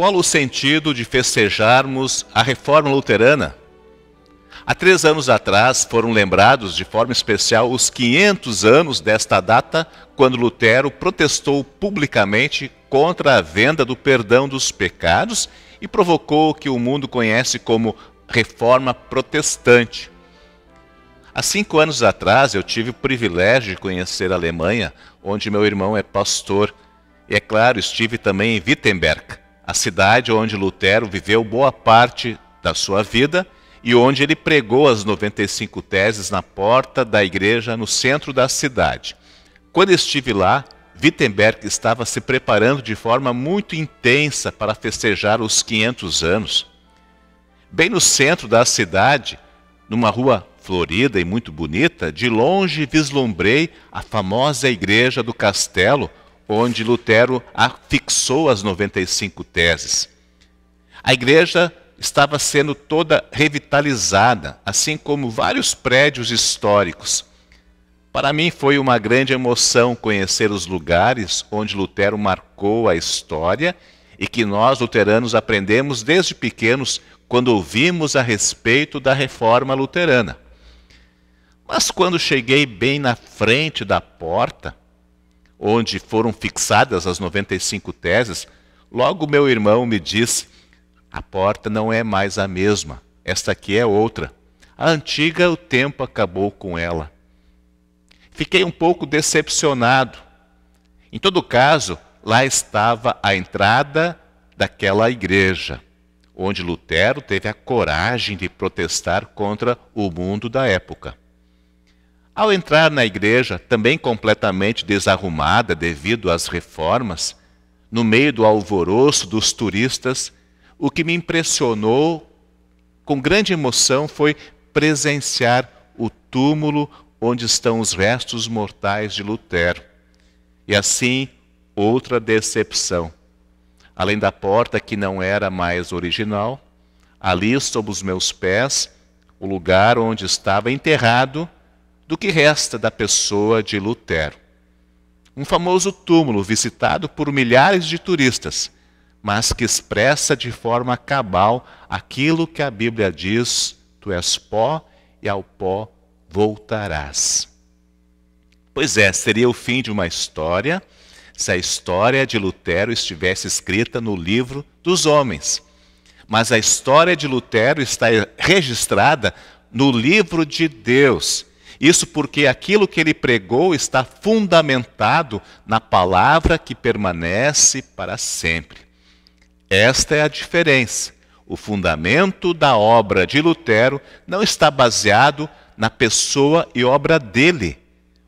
Qual o sentido de festejarmos a Reforma Luterana? Há 3 anos atrás foram lembrados de forma especial os 500 anos desta data, quando Lutero protestou publicamente contra a venda do perdão dos pecados e provocou o que o mundo conhece como Reforma Protestante. Há 5 anos atrás eu tive o privilégio de conhecer a Alemanha, onde meu irmão é pastor. E é claro, estive também em Wittenberg, a cidade onde Lutero viveu boa parte da sua vida e onde ele pregou as 95 teses na porta da igreja no centro da cidade. Quando estive lá, Wittenberg estava se preparando de forma muito intensa para festejar os 500 anos. Bem no centro da cidade, numa rua florida e muito bonita, de longe vislumbrei a famosa igreja do castelo, onde Lutero afixou as 95 teses. A igreja estava sendo toda revitalizada, assim como vários prédios históricos. Para mim foi uma grande emoção conhecer os lugares onde Lutero marcou a história e que nós, luteranos, aprendemos desde pequenos quando ouvimos a respeito da Reforma Luterana. Mas quando cheguei bem na frente da porta, onde foram fixadas as 95 teses, logo meu irmão me disse: a porta não é mais a mesma, esta aqui é outra. A antiga, o tempo acabou com ela. Fiquei um pouco decepcionado. Em todo caso, lá estava a entrada daquela igreja, onde Lutero teve a coragem de protestar contra o mundo da época. Ao entrar na igreja, também completamente desarrumada devido às reformas, no meio do alvoroço dos turistas, o que me impressionou com grande emoção foi presenciar o túmulo onde estão os restos mortais de Lutero. E assim, outra decepção. Além da porta que não era mais original, ali sob os meus pés, o lugar onde estava enterrado do que resta da pessoa de Lutero. Um famoso túmulo visitado por milhares de turistas, mas que expressa de forma cabal aquilo que a Bíblia diz: tu és pó e ao pó voltarás. Pois é, seria o fim de uma história se a história de Lutero estivesse escrita no livro dos homens. Mas a história de Lutero está registrada no livro de Deus. Isso porque aquilo que ele pregou está fundamentado na palavra que permanece para sempre. Esta é a diferença. O fundamento da obra de Lutero não está baseado na pessoa e obra dele,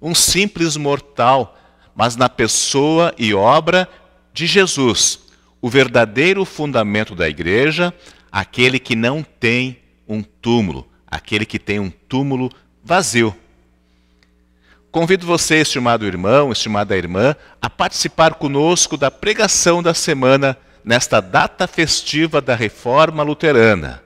um simples mortal, mas na pessoa e obra de Jesus, o verdadeiro fundamento da igreja, aquele que não tem um túmulo, aquele que tem um túmulo vazio. Convido você, estimado irmão, estimada irmã, a participar conosco da pregação da semana nesta data festiva da Reforma Luterana.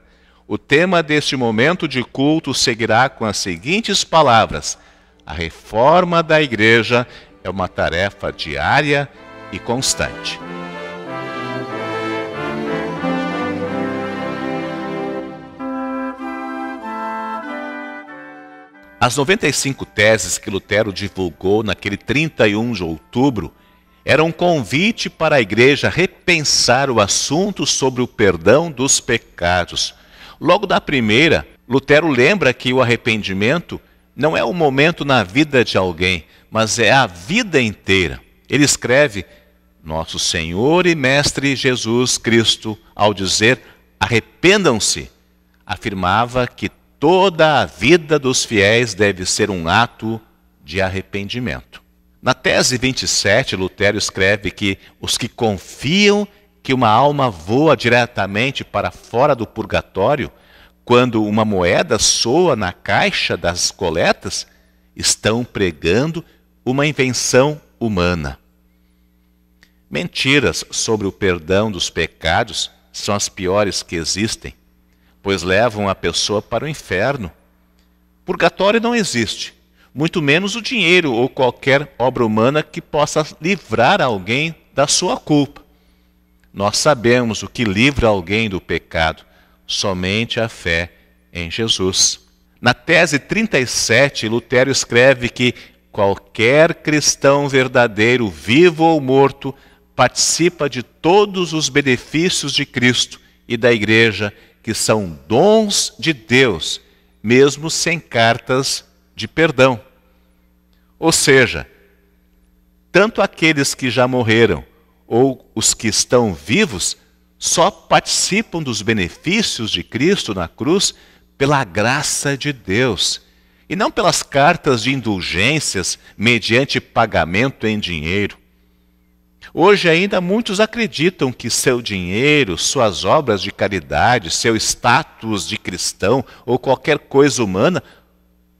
O tema deste momento de culto seguirá com as seguintes palavras: a reforma da igreja é uma tarefa diária e constante. As 95 teses que Lutero divulgou naquele 31 de outubro eram um convite para a igreja repensar o assunto sobre o perdão dos pecados. Logo da primeira, Lutero lembra que o arrependimento não é um momento na vida de alguém, mas é a vida inteira. Ele escreve: nosso Senhor e Mestre Jesus Cristo, ao dizer arrependam-se, afirmava que toda a vida dos fiéis deve ser um ato de arrependimento. Na tese 27, Lutero escreve que os que confiam que uma alma voa diretamente para fora do purgatório, quando uma moeda soa na caixa das coletas, estão pregando uma invenção humana. Mentiras sobre o perdão dos pecados são as piores que existem, pois levam a pessoa para o inferno. Purgatório não existe, muito menos o dinheiro ou qualquer obra humana que possa livrar alguém da sua culpa. Nós sabemos o que livra alguém do pecado, somente a fé em Jesus. Na tese 37, Lutero escreve que qualquer cristão verdadeiro, vivo ou morto, participa de todos os benefícios de Cristo e da Igreja, que são dons de Deus, mesmo sem cartas de perdão. Ou seja, tanto aqueles que já morreram ou os que estão vivos só participam dos benefícios de Cristo na cruz pela graça de Deus, e não pelas cartas de indulgências mediante pagamento em dinheiro. Hoje ainda muitos acreditam que seu dinheiro, suas obras de caridade, seu status de cristão ou qualquer coisa humana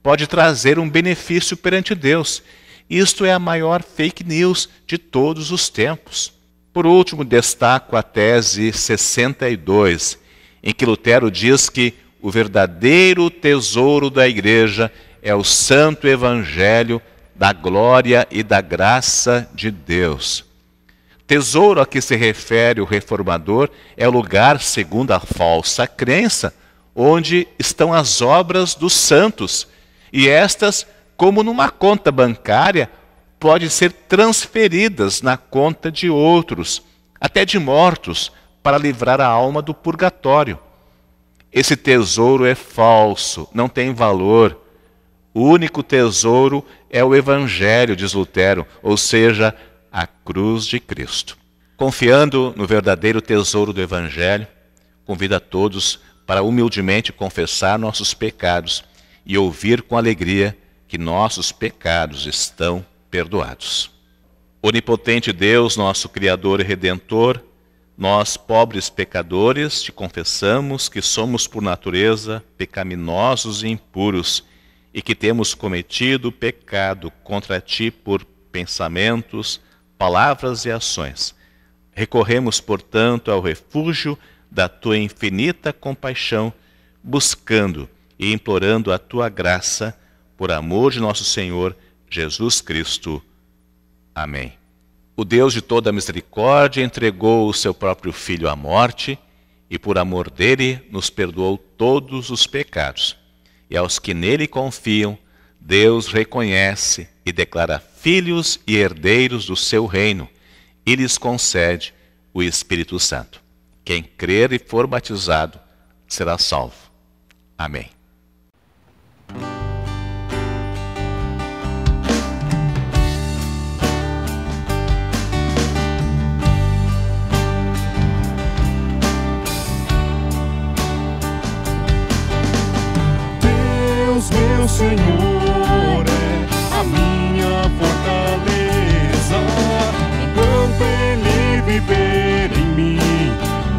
pode trazer um benefício perante Deus. Isto é a maior fake news de todos os tempos. Por último, destaco a tese 62, em que Lutero diz que o verdadeiro tesouro da Igreja é o Santo Evangelho da glória e da graça de Deus. Tesouro a que se refere o reformador é o lugar, segundo a falsa crença, onde estão as obras dos santos, e estas, como numa conta bancária, podem ser transferidas na conta de outros, até de mortos, para livrar a alma do purgatório. Esse tesouro é falso, não tem valor. O único tesouro é o Evangelho, diz Lutero, ou seja, a cruz de Cristo. Confiando no verdadeiro tesouro do Evangelho, convido a todos para humildemente confessar nossos pecados e ouvir com alegria que nossos pecados estão perdoados. Onipotente Deus, nosso Criador e Redentor, nós, pobres pecadores, te confessamos que somos por natureza pecaminosos e impuros e que temos cometido pecado contra ti por pensamentos, palavras e ações. Recorremos, portanto, ao refúgio da tua infinita compaixão, buscando e implorando a tua graça, por amor de nosso Senhor Jesus Cristo. Amém. O Deus de toda misericórdia entregou o seu próprio Filho à morte e, por amor dele, nos perdoou todos os pecados. E aos que nele confiam, Deus reconhece e declara filhos e herdeiros do seu reino e lhes concede o Espírito Santo. Quem crer e for batizado será salvo. Amém. Meu Senhor é a minha fortaleza, enquanto Ele viver em mim,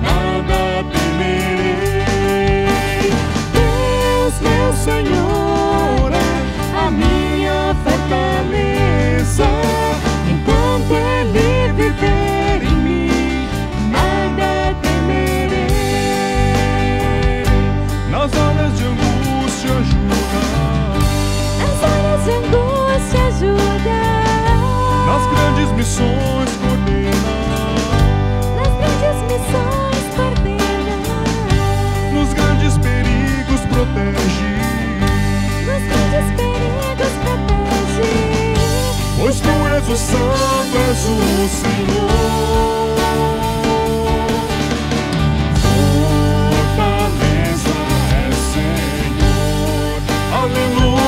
nada temerei. Deus, meu Senhor é a minha fortaleza, enquanto Ele viver em mim, nada temerei. Nas horas de angústia ajuda, nas grandes missões coordena, nos grandes perigos protege, pois tu és o Santo, és o Senhor. Fortaleza é Senhor, aleluia.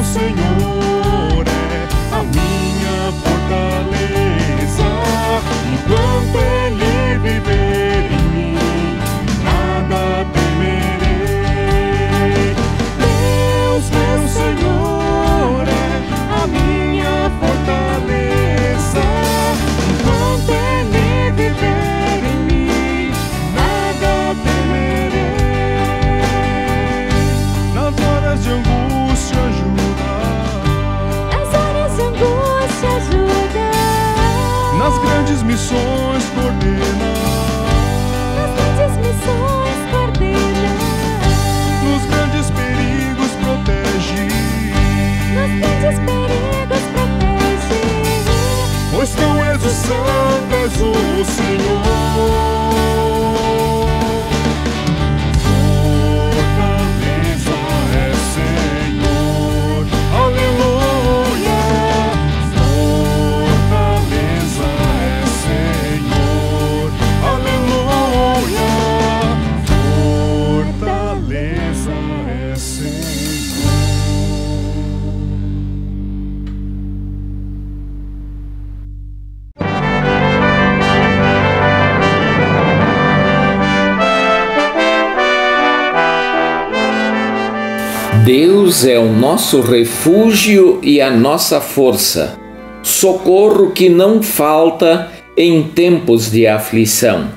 Senhor é a minha fortaleza, enquanto Ele viver em mim, nada temerei. Deus, meu Senhor é a minha fortaleza, enquanto Ele viver em mim, nada temerei. Nas horas de angústia ajuda, nas grandes missões coordena, nos grandes perigos Santo és o Senhor. Fortaleza é Senhor, aleluia. Fortaleza é Senhor, aleluia. Fortaleza é Senhor. Deus é o nosso refúgio e a nossa força, socorro que não falta em tempos de aflição.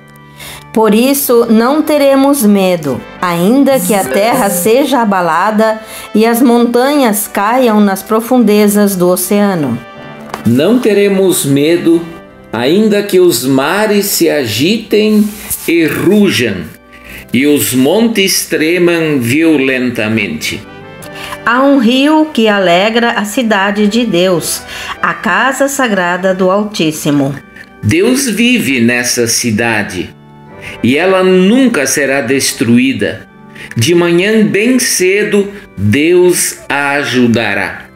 Por isso não teremos medo, ainda que a terra seja abalada e as montanhas caiam nas profundezas do oceano. Não teremos medo, ainda que os mares se agitem e rujam, e os montes tremam violentamente. Há um rio que alegra a cidade de Deus, a casa sagrada do Altíssimo. Deus vive nessa cidade, e ela nunca será destruída. De manhã bem cedo, Deus a ajudará.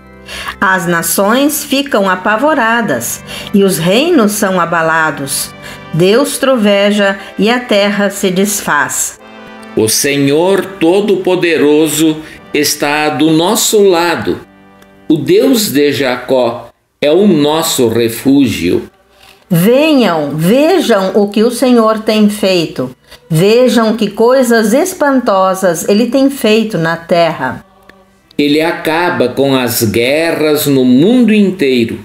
As nações ficam apavoradas e os reinos são abalados. Deus troveja e a terra se desfaz. O Senhor Todo-Poderoso está do nosso lado. O Deus de Jacó é o nosso refúgio. Venham, vejam o que o Senhor tem feito. Vejam que coisas espantosas Ele tem feito na terra. Ele acaba com as guerras no mundo inteiro.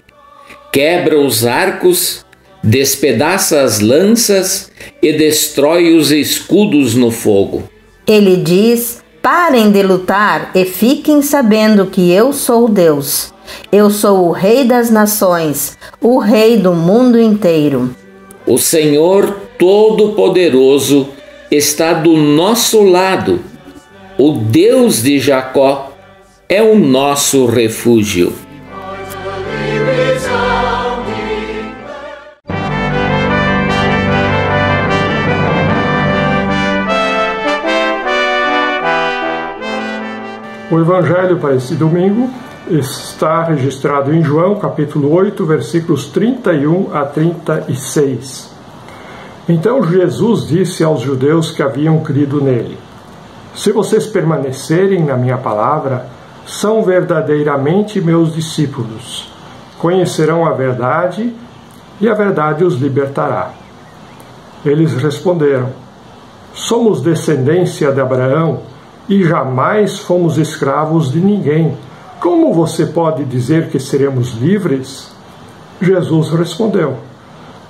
Quebra os arcos, despedaça as lanças e destrói os escudos no fogo. Ele diz: parem de lutar e fiquem sabendo que eu sou Deus. Eu sou o Rei das nações, o Rei do mundo inteiro. O Senhor Todo-Poderoso está do nosso lado. O Deus de Jacó é o nosso refúgio. O Evangelho para esse domingo está registrado em João, capítulo 8, versículos 31 a 36. Então Jesus disse aos judeus que haviam crido nele: se vocês permanecerem na minha palavra, são verdadeiramente meus discípulos. Conhecerão a verdade e a verdade os libertará. Eles responderam: somos descendência de Abraão e jamais fomos escravos de ninguém. Como você pode dizer que seremos livres? Jesus respondeu: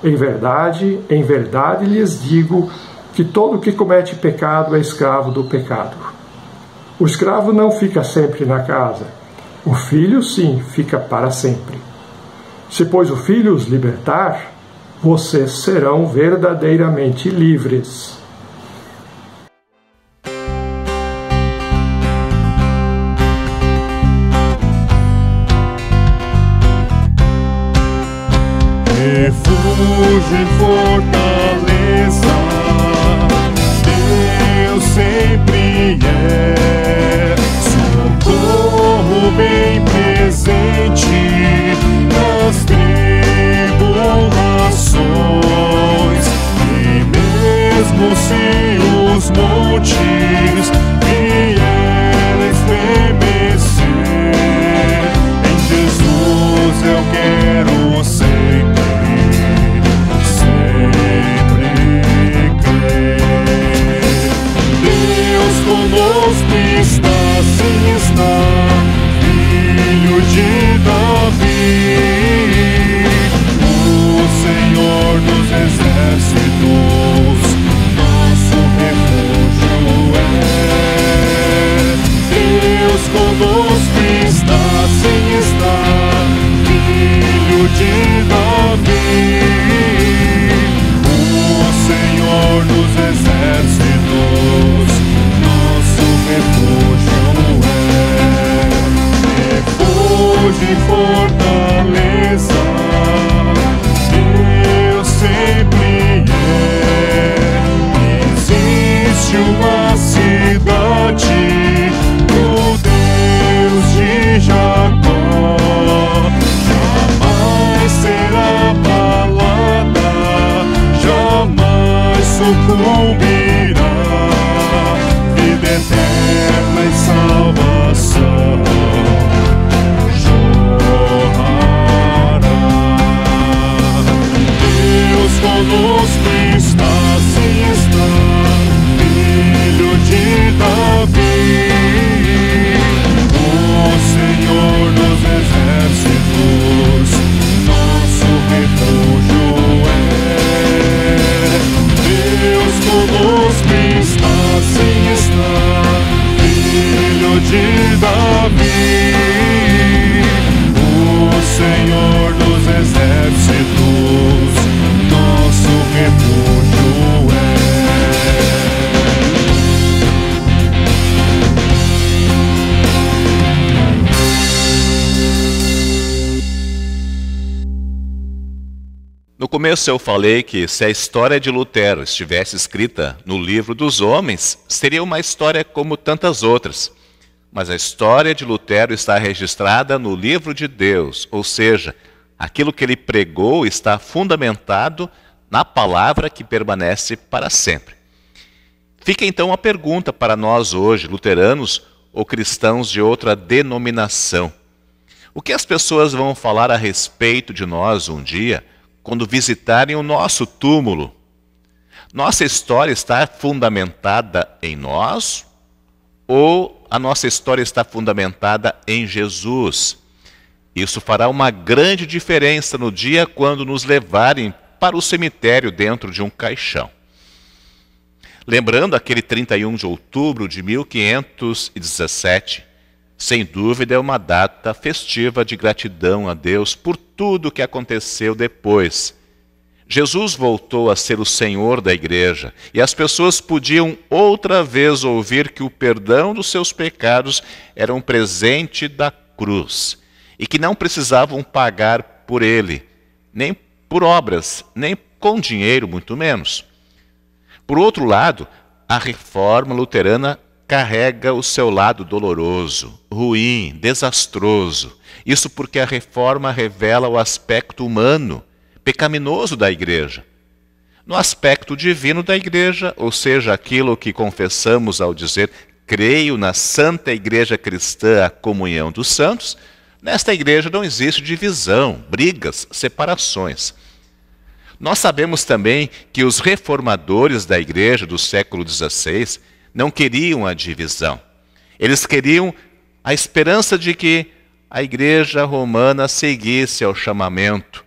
em verdade lhes digo que todo que comete pecado é escravo do pecado. O escravo não fica sempre na casa. O filho, sim, fica para sempre. Se, pois, o filho os libertar, vocês serão verdadeiramente livres. Refúgio e fortaleza, Deus sempre é socorro bem presente nas tribulações. E mesmo se os montes vierem estremecer, em Jesus eu quero sempre conosco está, sim está, Filho de Davi, o Senhor dos exércitos, nosso refúgio é sucumbirá, vida eterna e salvação jorrará. Deus conosco está, sim está, Filho de Davi, o Senhor dos exércitos, nosso refúgio é. Deus conosco está, sim está, Filho de Davi, o Senhor dos exércitos, nosso refúgio é. No começo eu falei que se a história de Lutero estivesse escrita no livro dos homens, seria uma história como tantas outras. Mas a história de Lutero está registrada no livro de Deus, ou seja, aquilo que ele pregou está fundamentado na palavra que permanece para sempre. Fica então a pergunta para nós hoje, luteranos ou cristãos de outra denominação. O que as pessoas vão falar a respeito de nós um dia, quando visitarem o nosso túmulo? Nossa história está fundamentada em nós ou a nossa história está fundamentada em Jesus? Isso fará uma grande diferença no dia quando nos levarem para o cemitério dentro de um caixão. Lembrando aquele 31 de outubro de 1517, sem dúvida é uma data festiva de gratidão a Deus por tudo que aconteceu depois. Jesus voltou a ser o Senhor da igreja e as pessoas podiam outra vez ouvir que o perdão dos seus pecados era um presente da cruz e que não precisavam pagar por ele, nem por obras, nem com dinheiro, muito menos. Por outro lado, a reforma luterana carrega o seu lado doloroso, ruim, desastroso. Isso porque a reforma revela o aspecto humano, pecaminoso da igreja. No aspecto divino da igreja, ou seja, aquilo que confessamos ao dizer creio na Santa Igreja Cristã, a comunhão dos santos, nesta igreja não existe divisão, brigas, separações. Nós sabemos também que os reformadores da igreja do século XVI não queriam a divisão. Eles queriam a esperança de que a igreja romana seguisse ao chamamento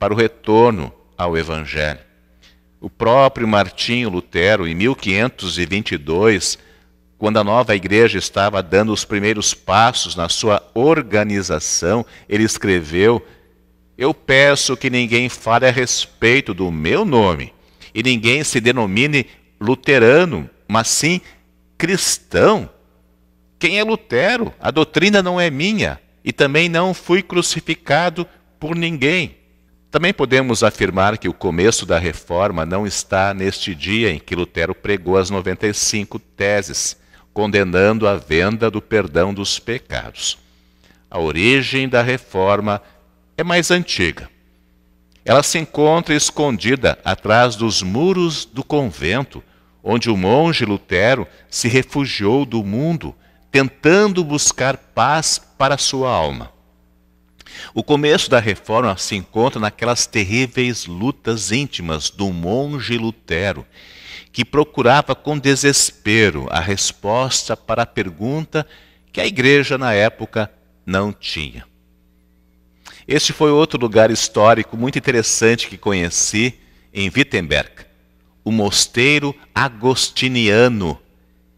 para o retorno ao Evangelho. O próprio Martinho Lutero, em 1522, quando a nova igreja estava dando os primeiros passos na sua organização, ele escreveu: eu peço que ninguém fale a respeito do meu nome e ninguém se denomine luterano, mas sim cristão. Quem é Lutero? A doutrina não é minha e também não fui crucificado por ninguém. Também podemos afirmar que o começo da reforma não está neste dia em que Lutero pregou as 95 teses, condenando a venda do perdão dos pecados. A origem da reforma é mais antiga. Ela se encontra escondida atrás dos muros do convento, onde o monge Lutero se refugiou do mundo, tentando buscar paz para sua alma. O começo da reforma se encontra naquelas terríveis lutas íntimas do monge Lutero, que procurava com desespero a resposta para a pergunta que a igreja na época não tinha. Este foi outro lugar histórico muito interessante que conheci em Wittenberg, o mosteiro agostiniano,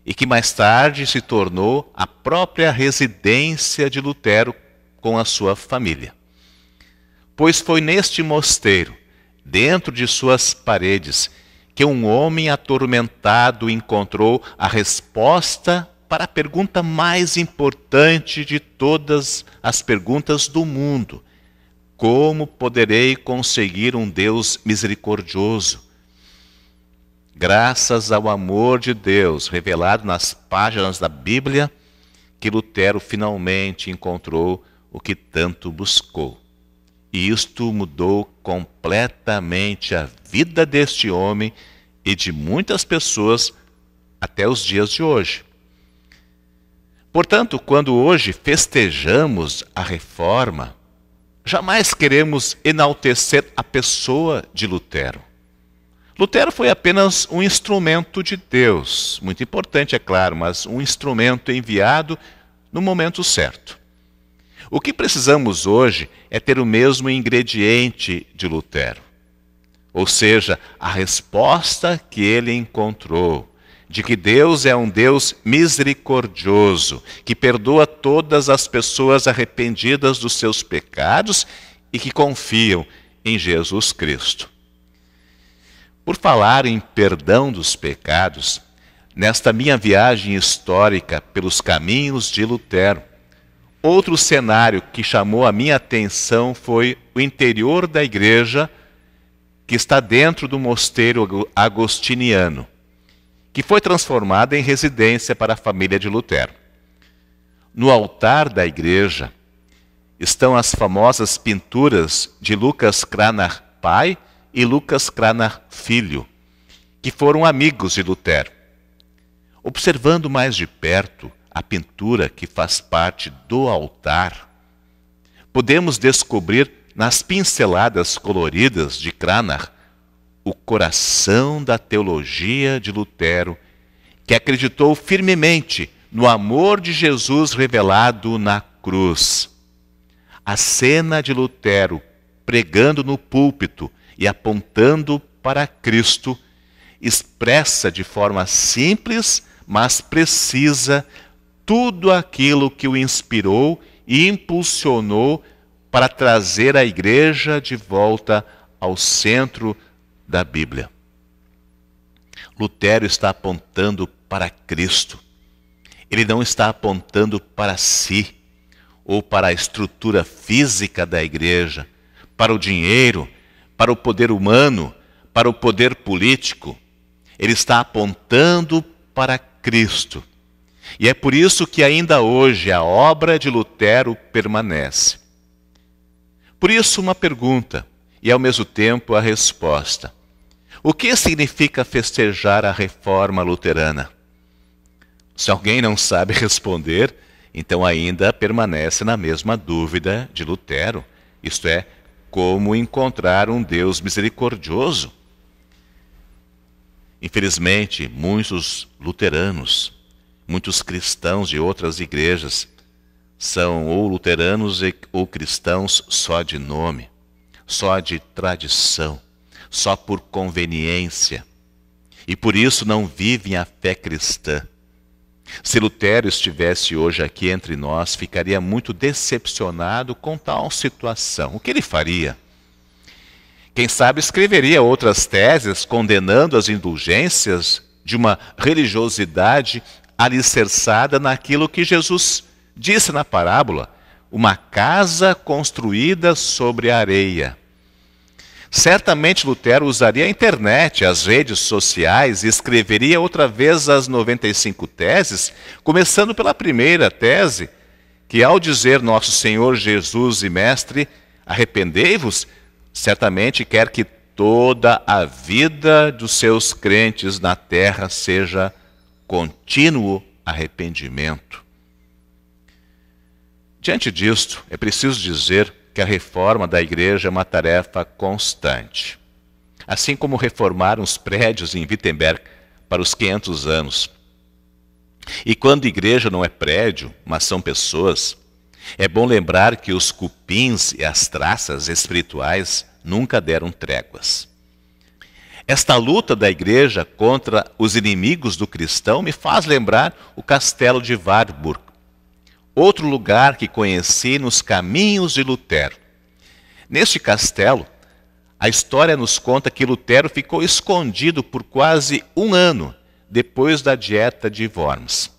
e que mais tarde se tornou a própria residência de Lutero com a sua família. Pois foi neste mosteiro, dentro de suas paredes, que um homem atormentado encontrou a resposta para a pergunta mais importante de todas as perguntas do mundo: como poderei conseguir um Deus misericordioso? Graças ao amor de Deus revelado nas páginas da Bíblia, que Lutero finalmente encontrou o que tanto buscou. E isto mudou completamente a vida deste homem e de muitas pessoas até os dias de hoje. Portanto, quando hoje festejamos a Reforma, jamais queremos enaltecer a pessoa de Lutero. Lutero foi apenas um instrumento de Deus, muito importante, é claro, mas um instrumento enviado no momento certo. O que precisamos hoje é ter o mesmo ingrediente de Lutero, ou seja, a resposta que ele encontrou, de que Deus é um Deus misericordioso, que perdoa todas as pessoas arrependidas dos seus pecados e que confiam em Jesus Cristo. Por falar em perdão dos pecados, nesta minha viagem histórica pelos caminhos de Lutero, outro cenário que chamou a minha atenção foi o interior da igreja que está dentro do mosteiro agostiniano, que foi transformada em residência para a família de Lutero. No altar da igreja estão as famosas pinturas de Lucas Cranach pai e Lucas Cranach filho, que foram amigos de Lutero. Observando mais de perto a pintura que faz parte do altar, podemos descobrir nas pinceladas coloridas de Cranach o coração da teologia de Lutero, que acreditou firmemente no amor de Jesus revelado na cruz. A cena de Lutero pregando no púlpito e apontando para Cristo expressa de forma simples, mas precisa, tudo aquilo que o inspirou e impulsionou para trazer a igreja de volta ao centro da Bíblia. Lutero está apontando para Cristo. Ele não está apontando para si, ou para a estrutura física da igreja, para o dinheiro, para o poder humano, para o poder político. Ele está apontando para Cristo. E é por isso que ainda hoje a obra de Lutero permanece. Por isso uma pergunta, e ao mesmo tempo a resposta. O que significa festejar a Reforma Luterana? Se alguém não sabe responder, então ainda permanece na mesma dúvida de Lutero, isto é, como encontrar um Deus misericordioso. Infelizmente, muitos luteranos, muitos cristãos de outras igrejas, são ou luteranos ou cristãos só de nome, só de tradição, só por conveniência, e por isso não vivem a fé cristã. Se Lutero estivesse hoje aqui entre nós, ficaria muito decepcionado com tal situação. O que ele faria? Quem sabe escreveria outras teses condenando as indulgências de uma religiosidade alicerçada naquilo que Jesus disse na parábola, uma casa construída sobre a areia. Certamente Lutero usaria a internet, as redes sociais e escreveria outra vez as 95 teses, começando pela primeira tese, que ao dizer Nosso Senhor Jesus e Mestre, arrependei-vos, certamente quer que toda a vida dos seus crentes na terra seja contínuo arrependimento. Diante disto, é preciso dizer que a reforma da igreja é uma tarefa constante. Assim como reformar os prédios em Wittenberg para os 500 anos. E quando igreja não é prédio, mas são pessoas, é bom lembrar que os cupins e as traças espirituais nunca deram tréguas. Esta luta da igreja contra os inimigos do cristão me faz lembrar o castelo de Wartburg, outro lugar que conheci nos caminhos de Lutero. Neste castelo, a história nos conta que Lutero ficou escondido por quase um ano depois da dieta de Worms.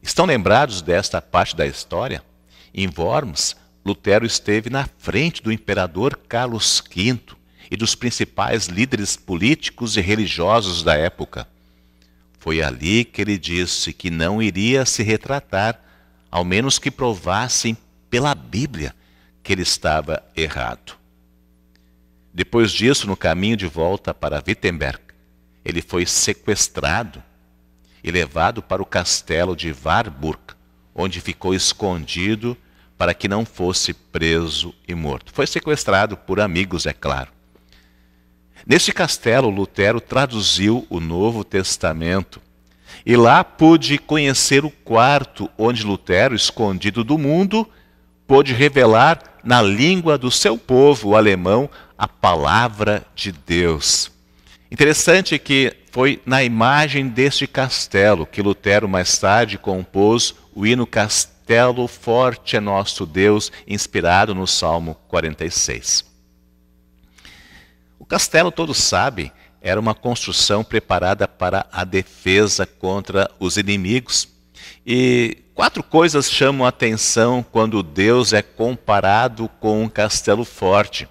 Estão lembrados desta parte da história? Em Worms, Lutero esteve na frente do imperador Carlos V e dos principais líderes políticos e religiosos da época. Foi ali que ele disse que não iria se retratar, ao menos que provassem pela Bíblia que ele estava errado. Depois disso, no caminho de volta para Wittenberg, ele foi sequestrado e levado para o castelo de Warburg, onde ficou escondido para que não fosse preso e morto. Foi sequestrado por amigos, é claro. Neste castelo, Lutero traduziu o Novo Testamento e lá pude conhecer o quarto onde Lutero, escondido do mundo, pôde revelar na língua do seu povo, o alemão, a palavra de Deus. Interessante que foi na imagem deste castelo que Lutero mais tarde compôs o hino Castelo Forte é Nosso Deus, inspirado no Salmo 46. O castelo, todos sabem, era uma construção preparada para a defesa contra os inimigos. E 4 coisas chamam a atenção quando Deus é comparado com um castelo forte.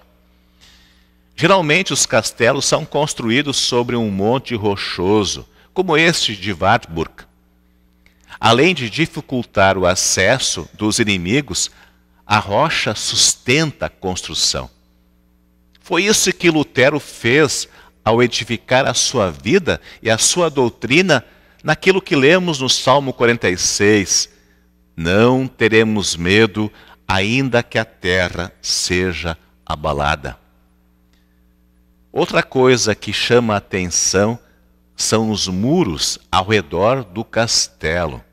Geralmente os castelos são construídos sobre um monte rochoso, como este de Wartburg. Além de dificultar o acesso dos inimigos, a rocha sustenta a construção. Foi isso que Lutero fez ao edificar a sua vida e a sua doutrina naquilo que lemos no Salmo 46. Não teremos medo, ainda que a terra seja abalada. Outra coisa que chama a atenção são os muros ao redor do castelo.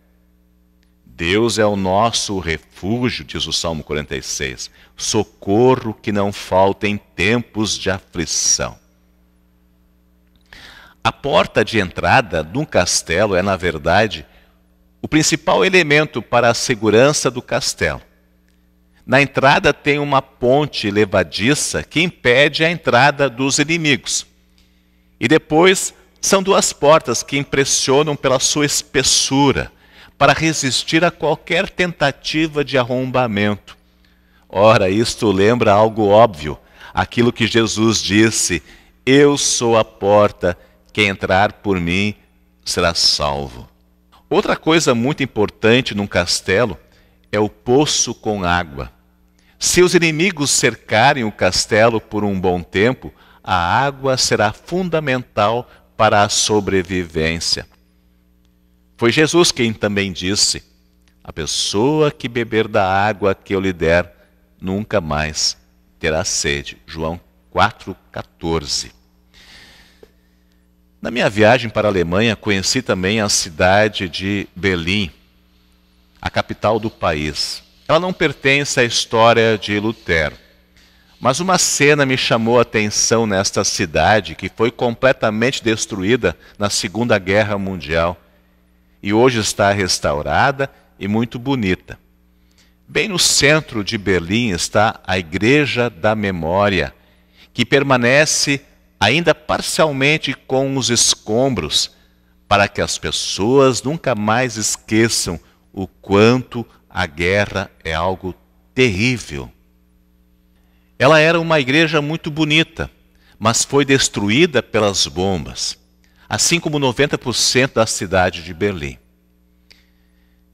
Deus é o nosso refúgio, diz o Salmo 46, socorro que não falta em tempos de aflição. A porta de entrada de um castelo é, na verdade, o principal elemento para a segurança do castelo. Na entrada tem uma ponte levadiça que impede a entrada dos inimigos. E depois são 2 portas que impressionam pela sua espessura, para resistir a qualquer tentativa de arrombamento. Ora, isto lembra algo óbvio, aquilo que Jesus disse: eu sou a porta, quem entrar por mim será salvo. Outra coisa muito importante num castelo é o poço com água. Se os inimigos cercarem o castelo por um bom tempo, a água será fundamental para a sobrevivência. Foi Jesus quem também disse: a pessoa que beber da água que eu lhe der, nunca mais terá sede. João 4,14. Na minha viagem para a Alemanha, conheci também a cidade de Berlim, a capital do país. Ela não pertence à história de Lutero, mas uma cena me chamou a atenção nesta cidade que foi completamente destruída na Segunda Guerra Mundial e hoje está restaurada e muito bonita. Bem no centro de Berlim está a Igreja da Memória, que permanece ainda parcialmente com os escombros, para que as pessoas nunca mais esqueçam o quanto a guerra é algo terrível. Ela era uma igreja muito bonita, mas foi destruída pelas bombas, assim como 90% da cidade de Berlim.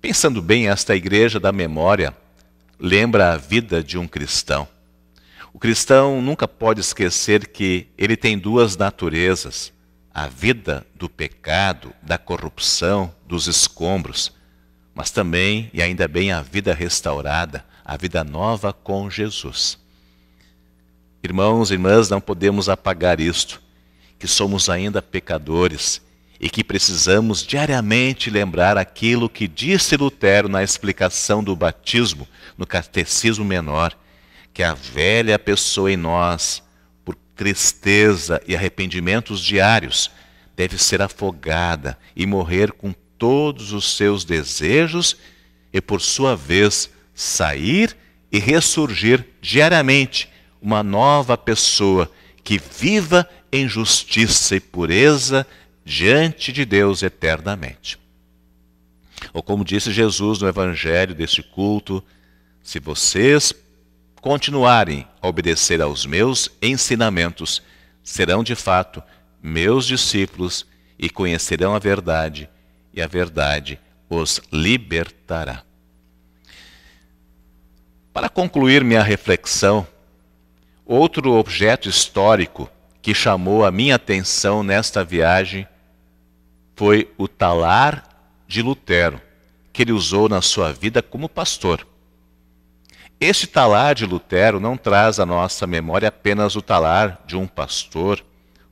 Pensando bem, esta Igreja da Memória lembra a vida de um cristão. O cristão nunca pode esquecer que ele tem 2 naturezas: a vida do pecado, da corrupção, dos escombros, mas também, e ainda bem, a vida restaurada, a vida nova com Jesus. Irmãos e irmãs, não podemos apagar isto, que somos ainda pecadores e que precisamos diariamente lembrar aquilo que disse Lutero na explicação do batismo, no Catecismo Menor, que a velha pessoa em nós, por tristeza e arrependimentos diários, deve ser afogada e morrer com todos os seus desejos e, por sua vez, sair e ressurgir diariamente uma nova pessoa que viva em justiça e pureza diante de Deus eternamente. Ou como disse Jesus no Evangelho deste culto: se vocês continuarem a obedecer aos meus ensinamentos, serão de fato meus discípulos e conhecerão a verdade, e a verdade os libertará. Para concluir minha reflexão, outro objeto histórico que chamou a minha atenção nesta viagem foi o talar de Lutero, que ele usou na sua vida como pastor. Este talar de Lutero não traz à nossa memória apenas o talar de um pastor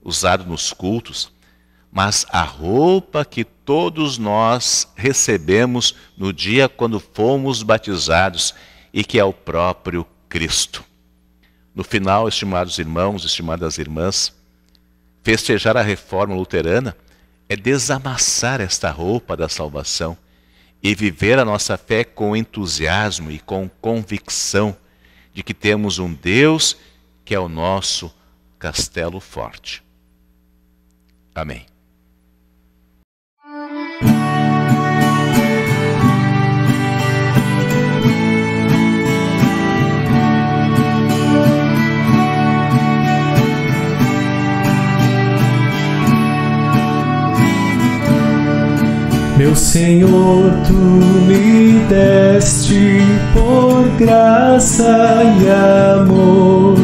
usado nos cultos, mas a roupa que todos nós recebemos no dia quando fomos batizados e que é o próprio Cristo. No final, estimados irmãos, estimadas irmãs, festejar a reforma luterana é desamassar esta roupa da salvação e viver a nossa fé com entusiasmo e com convicção de que temos um Deus que é o nosso castelo forte. Amém. Meu Senhor, Tu me deste por graça e amor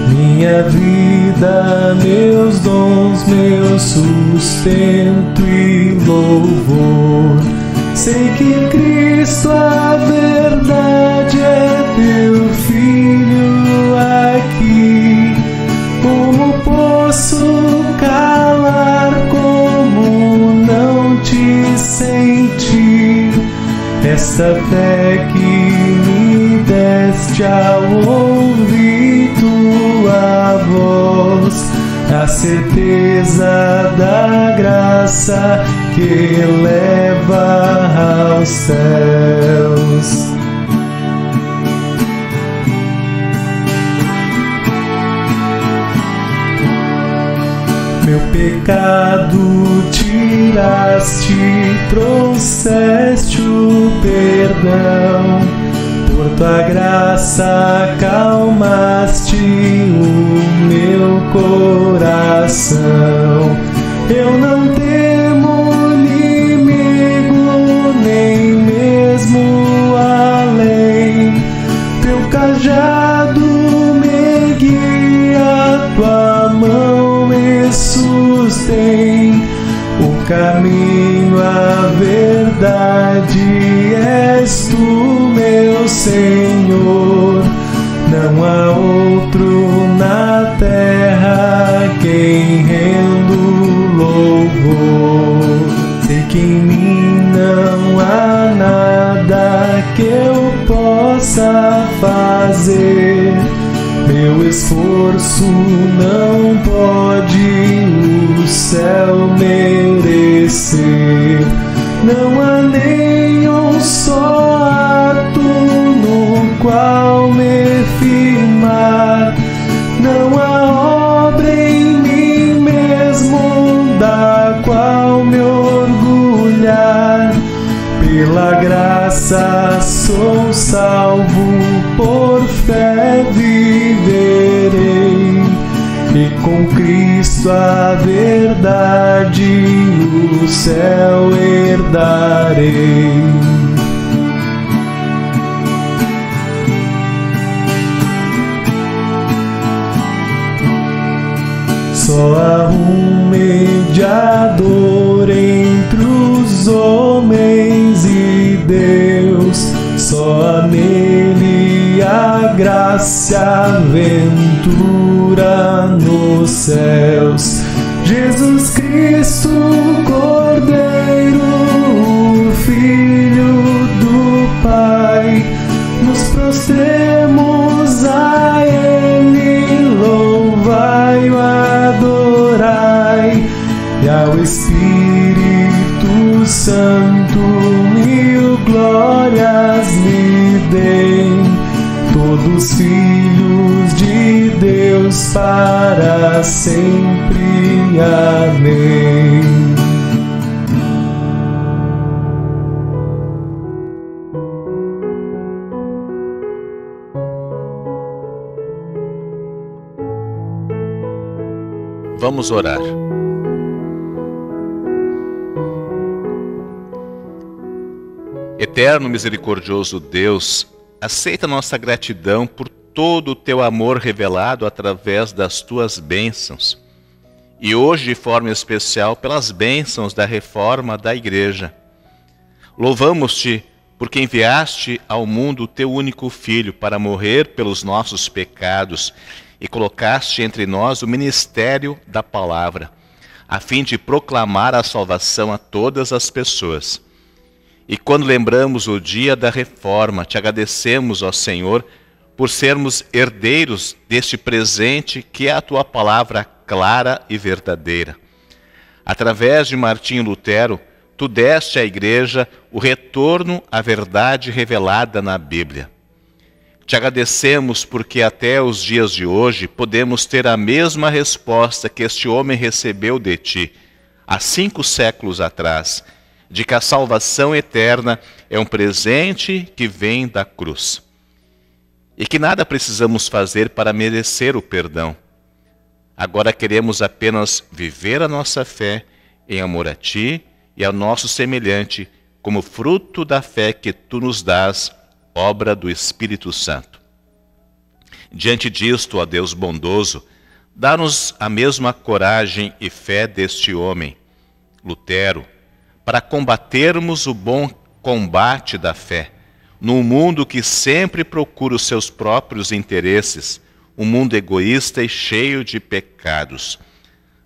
minha vida, meus dons, meu sustento e louvor. Sei que Cristo, a verdade, é Teu Filho aqui. Como posso calar, como não te sentir? Esta fé que me deste ao ouvir Tua voz, a certeza da graça que leva aos céus. Meu pecado tiraste, trouxeste o perdão. Por Tua graça acalmaste o meu coração. Eu não temo inimigo, nem mesmo além. Teu cajado me guia, Tua mão me sustém. O caminho, a verdade, és Tu, meu Senhor. Não há outro na terra quem rendo louvor. Sei que em mim não há nada que eu possa fazer. Meu esforço não pode o céu merecer. Não há nenhum só ato no qual me firmar. Não há obra em mim mesmo da qual me orgulhar. Pela graça sou salvo, por fé viverei, e com Cristo a verdade o céu herdarei. Só há um mediador entre os homens e Deus, só há nele a graça e a ventura nos céus. Jesus Cristo, Cordeiro, Filho do Pai, nos prostremos a Ele, louvai-o, adorai, e ao Espírito Santo mil glórias lhe deem, todos filhos de Deus para sempre. Amém. Vamos orar. Eterno misericordioso Deus, aceita nossa gratidão por todo o Teu amor revelado através das Tuas bênçãos. e hoje de forma especial pelas bênçãos da reforma da Igreja. Louvamos-te porque enviaste ao mundo o teu único Filho para morrer pelos nossos pecados e colocaste entre nós o ministério da palavra, a fim de proclamar a salvação a todas as pessoas. E quando lembramos o dia da reforma, te agradecemos, ó Senhor, por sermos herdeiros deste presente que é a tua palavra clara e verdadeira. Através de Martinho Lutero, tu deste à Igreja o retorno à verdade revelada na Bíblia. Te agradecemos porque até os dias de hoje podemos ter a mesma resposta que este homem recebeu de ti, há 5 séculos atrás, de que a salvação eterna é um presente que vem da cruz. E que nada precisamos fazer para merecer o perdão. Agora queremos apenas viver a nossa fé em amor a ti e ao nosso semelhante, como fruto da fé que tu nos dás, obra do Espírito Santo. Diante disto, ó Deus bondoso, dá-nos a mesma coragem e fé deste homem, Lutero, para combatermos o bom combate da fé, num mundo que sempre procura os seus próprios interesses, um mundo egoísta e cheio de pecados.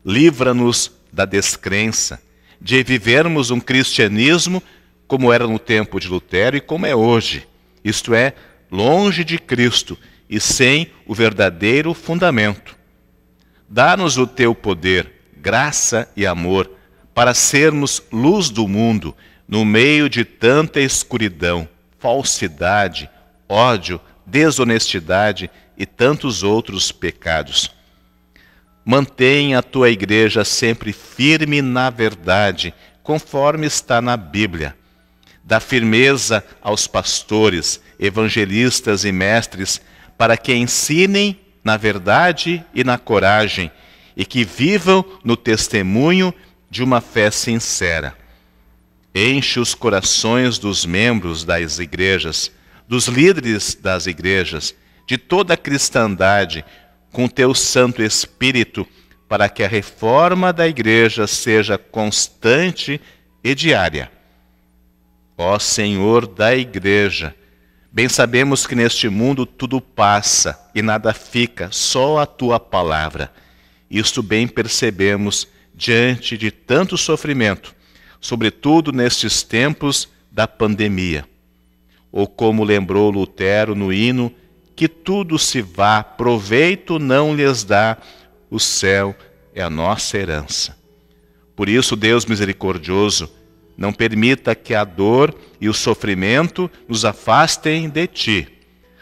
Livra-nos da descrença, de vivermos um cristianismo como era no tempo de Lutero e como é hoje, isto é, longe de Cristo e sem o verdadeiro fundamento. Dá-nos o teu poder, graça e amor, para sermos luz do mundo no meio de tanta escuridão, falsidade, ódio, desonestidade e tantos outros pecados. Mantenha a tua Igreja sempre firme na verdade, conforme está na Bíblia. Dá firmeza aos pastores, evangelistas e mestres, para que ensinem na verdade e na coragem, e que vivam no testemunho de uma fé sincera. Enche os corações dos membros das igrejas, dos líderes das igrejas, de toda a cristandade, com teu Santo Espírito, para que a reforma da Igreja seja constante e diária. Ó Senhor da Igreja, bem sabemos que neste mundo tudo passa e nada fica, só a tua palavra. Isto bem percebemos diante de tanto sofrimento, sobretudo nestes tempos da pandemia. Ou como lembrou Lutero no hino, que tudo se vá, proveito não lhes dá, o céu é a nossa herança. Por isso, Deus misericordioso, não permita que a dor e o sofrimento nos afastem de ti,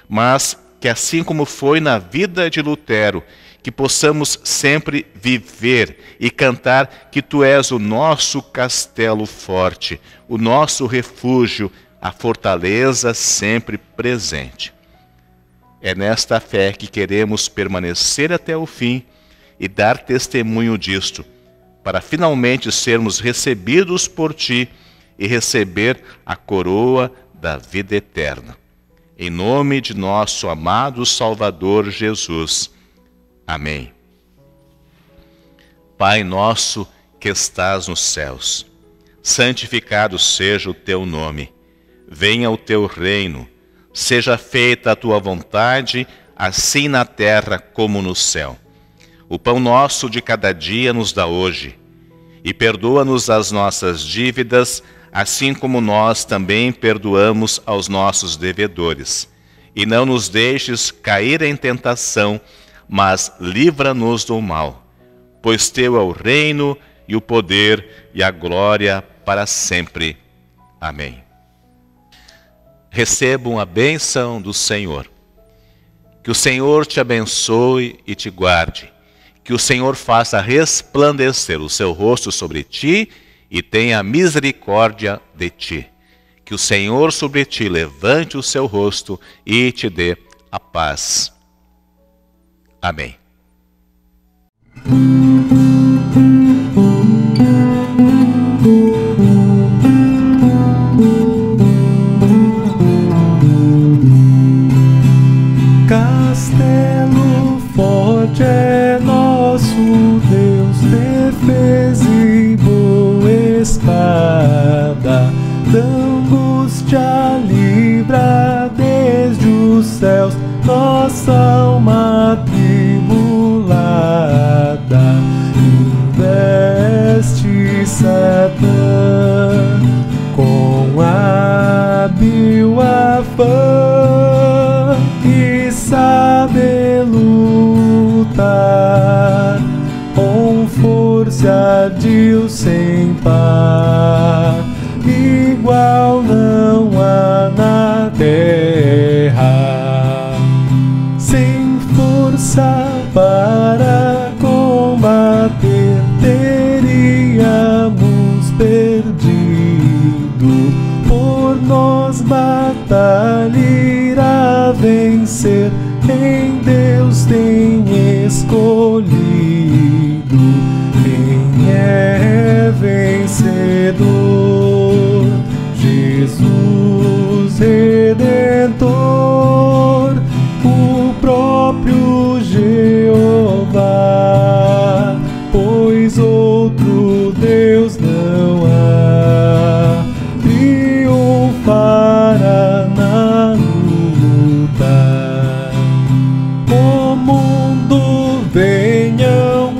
mas que assim como foi na vida de Lutero, que possamos sempre viver e cantar que tu és o nosso castelo forte, o nosso refúgio, a fortaleza sempre presente. É nesta fé que queremos permanecer até o fim e dar testemunho disto, para finalmente sermos recebidos por ti e receber a coroa da vida eterna. Em nome de nosso amado Salvador Jesus. Amém. Pai nosso que estás nos céus, santificado seja o teu nome. Venha o teu reino. Seja feita a tua vontade, assim na terra como no céu. O pão nosso de cada dia nos dá hoje. E perdoa-nos as nossas dívidas, assim como nós também perdoamos aos nossos devedores. E não nos deixes cair em tentação, mas livra-nos do mal. Pois teu é o reino, e o poder, e a glória para sempre. Amém. Recebam a bênção do Senhor. Que o Senhor te abençoe e te guarde. Que o Senhor faça resplandecer o seu rosto sobre ti e tenha misericórdia de ti. Que o Senhor sobre ti levante o seu rosto e te dê a paz. Amém. Castelo forte é nosso Deus. de Satã, com hábil afã e saber lutar, com força ardil sem par, igual não há na terra. Sem força para combater, teríamos perdido. Por nós batalha irá vencer, em Deus tem escolhido. Quem é vencedor? Jesus Redentor, o próprio Jeová, pois outro Deus não há, triunfará na luta. O mundo venham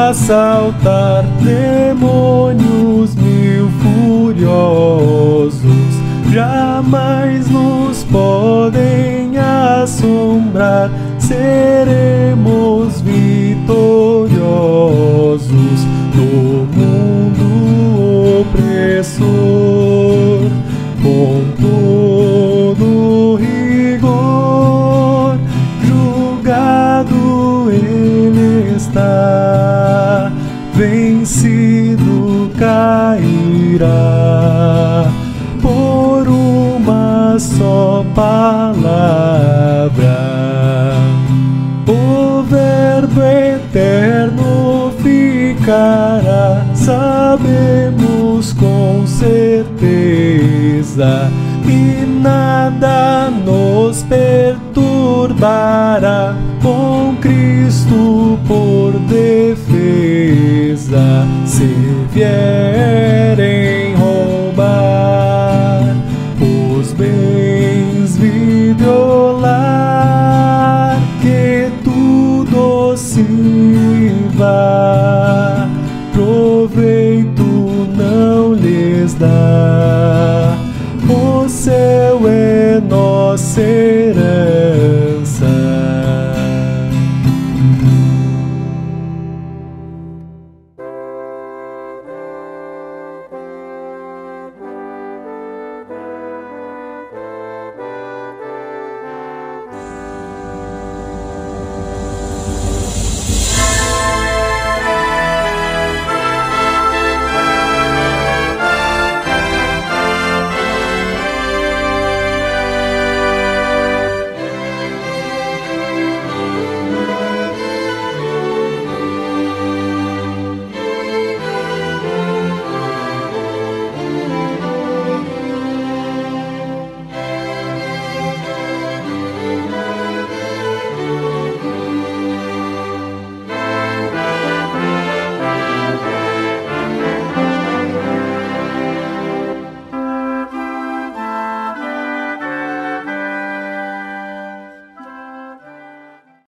assaltar, demônios mil furiosos jamais nos podem assombrar, seremos vitoriosos do mundo opressor. Com todo rigor, julgado ele está, vencido cairá por uma só palavra. O Verbo eterno ficará, sabemos com certeza, e nada nos perturbará, com Cristo por defesa. Se vier